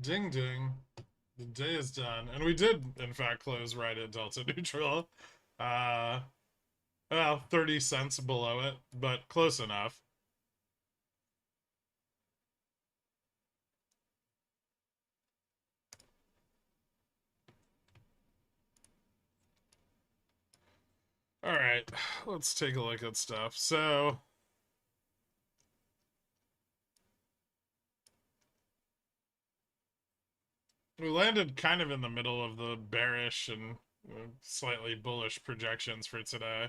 Ding ding. The day is done. And we did, in fact, close right at Delta Neutral. Uh, well, 30 cents below it, but close enough. All right, let's take a look at stuff. So, we landed kind of in the middle of the bearish and slightly bullish projections for today.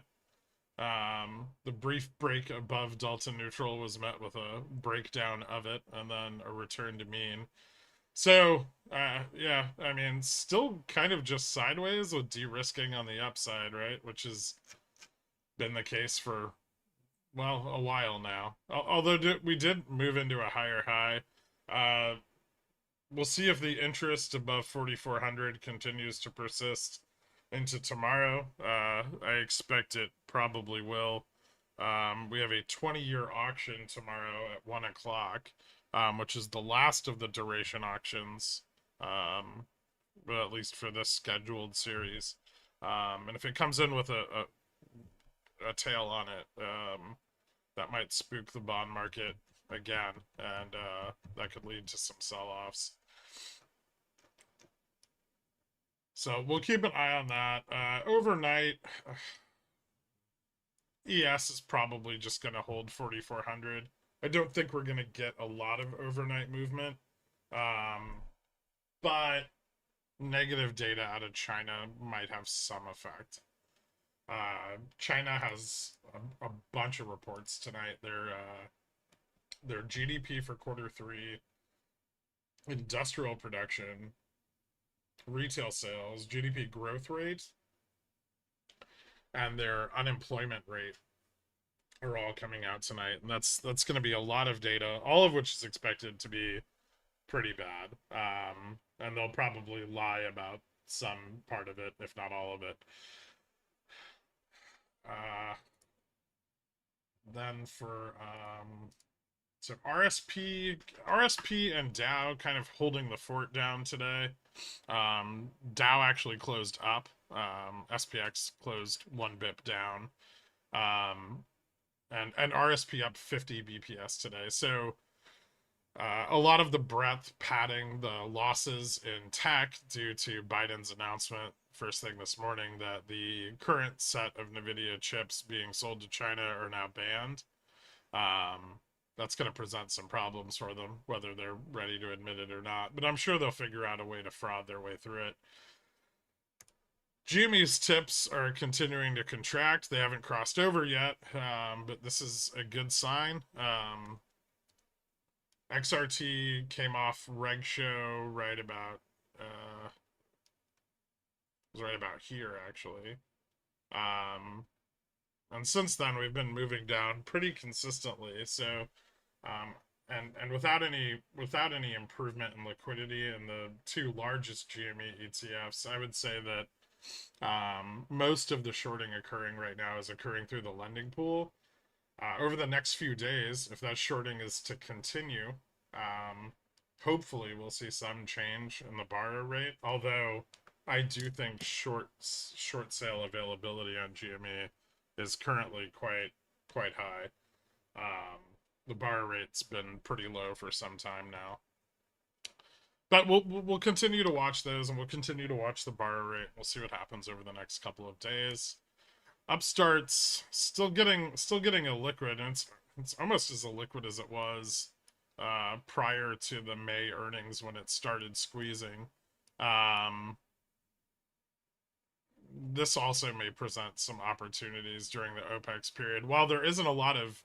The brief break above Delta Neutral was met with a breakdown of it and then a return to mean. So, yeah, I mean, still kind of just sideways with de-risking on the upside, right? Which has been the case for, well, a while now. Although we did move into a higher high. Uh, we'll see if the interest above 4,400 continues to persist into tomorrow. I expect it probably will. We have a 20-year auction tomorrow at 1 o'clock, which is the last of the duration auctions, but at least for this scheduled series. And if it comes in with a tail on it, that might spook the bond market again, and that could lead to some sell-offs. So we'll keep an eye on that. Overnight, ES is probably just going to hold 4,400. I don't think we're going to get a lot of overnight movement, um, but negative data out of China might have some effect. China has a bunch of reports tonight. Their GDP for Q3, industrial production, retail sales, GDP growth rate, and their unemployment rate are all coming out tonight, and that's going to be a lot of data, all of which is expected to be pretty bad. And they'll probably lie about some part of it, if not all of it. Uh, then for so RSP and Dow kind of holding the fort down today. Dow actually closed up. SPX closed 1 bp down. Um, and RSP up 50 BPS today. So a lot of the breadth padding the losses in tech due to Biden's announcement first thing this morning that the current set of NVIDIA chips being sold to China are now banned. That's going to present some problems for them, whether they're ready to admit it or not. But I'm sure they'll figure out a way to fraud their way through it. GME's tips are continuing to contract. They haven't crossed over yet, but this is a good sign. XRT came off reg show right about was right about here actually. And since then we've been moving down pretty consistently. So um, and without any improvement in liquidity in the two largest GME ETFs, I would say that most of the shorting occurring right now is occurring through the lending pool. Over the next few days, if that shorting is to continue, hopefully we'll see some change in the borrow rate. Although I do think short sale availability on GME is currently quite high. The borrow rate's been pretty low for some time now. But we'll continue to watch those, and we'll continue to watch the borrow rate. We'll see what happens over the next couple of days. Upstart's still getting illiquid, and it's almost as illiquid as it was prior to the May earnings when it started squeezing. This also may present some opportunities during the OPEX period. While there isn't a lot of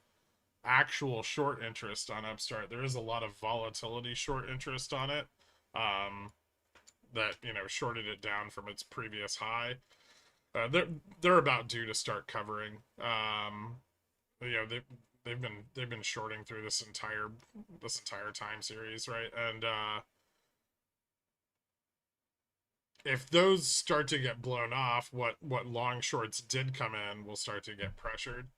actual short interest on Upstart, there is a lot of volatility short interest on it. That shorted it down from its previous high. They're about due to start covering. They've been shorting through this entire time series, right? And if those start to get blown off, what long shorts did come in will start to get pressured.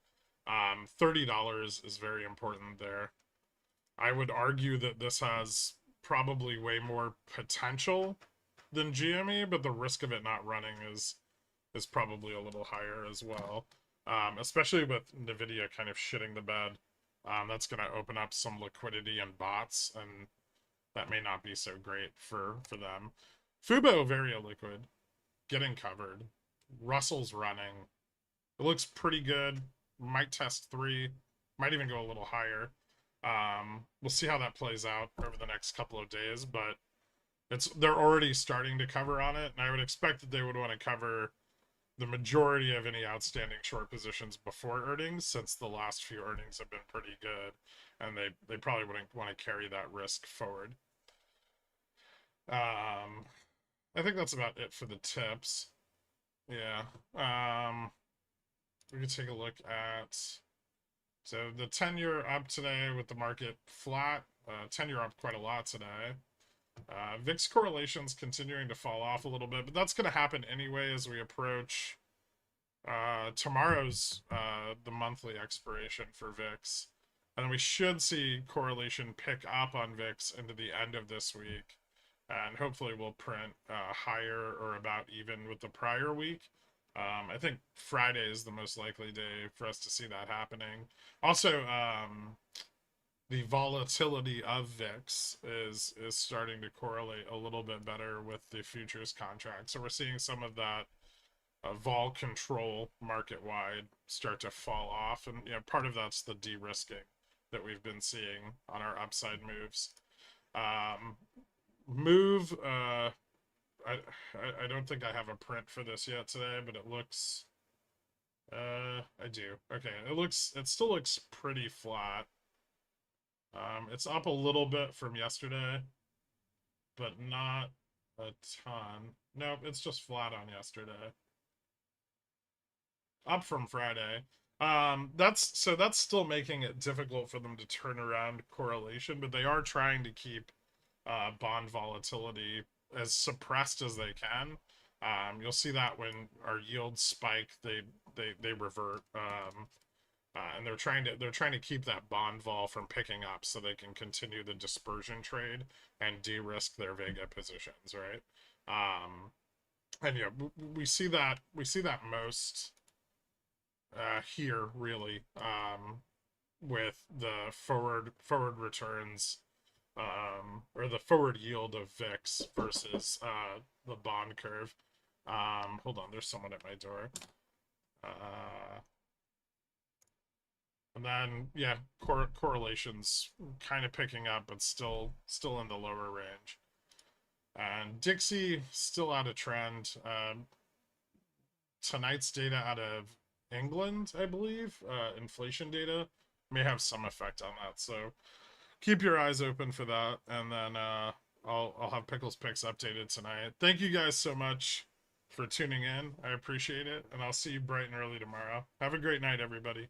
$30 is very important there. I would argue that this has probably way more potential than GME, but the risk of it not running is probably a little higher as well. Especially with Nvidia kind of shitting the bed. That's going to open up some liquidity in bots, and that may not be so great for them. Fubo, very illiquid, getting covered. Russell's running. It looks pretty good. Might test 3. Might even go a little higher. We'll see how that plays out over the next couple of days, but they're already starting to cover on it, and I would expect that they would want to cover the majority of any outstanding short positions before earnings, since the last few earnings have been pretty good, and they probably wouldn't want to carry that risk forward. I think that's about it for the tips. Yeah. We could take a look at, so the 10-year up today with the market flat. 10-year up quite a lot today. VIX correlations continuing to fall off a little bit, but that's going to happen anyway as we approach tomorrow's the monthly expiration for VIX. And we should see correlation pick up on VIX into the end of this week. And hopefully we'll print higher or about even with the prior week. I think Friday is the most likely day for us to see that happening. Also, the volatility of VIX is starting to correlate a little bit better with the futures contract. So we're seeing some of that vol control market-wide start to fall off. And part of that's the de-risking that we've been seeing on our upside moves. I don't think I have a print for this yet today, but it looks I do. Okay, it still looks pretty flat. It's up a little bit from yesterday, but not a ton. Nope, it's just flat on yesterday. Up from Friday. That's still making it difficult for them to turn around correlation, but they are trying to keep bond volatility as suppressed as they can. You'll see that when our yields spike, they revert, and they're trying to keep that bond vol from picking up so they can continue the dispersion trade and de-risk their Vega positions, right? And we see that most here really with the forward returns. Or the forward yield of VIX versus the bond curve. Hold on, there's someone at my door. And then, yeah, correlations kind of picking up, but still in the lower range. And Dixie still out of trend. Tonight's data out of England, I believe, inflation data, may have some effect on that. So keep your eyes open for that, and then I'll have Pickles Picks updated tonight. Thank you guys so much for tuning in. I appreciate it, and I'll see you bright and early tomorrow. Have a great night, everybody.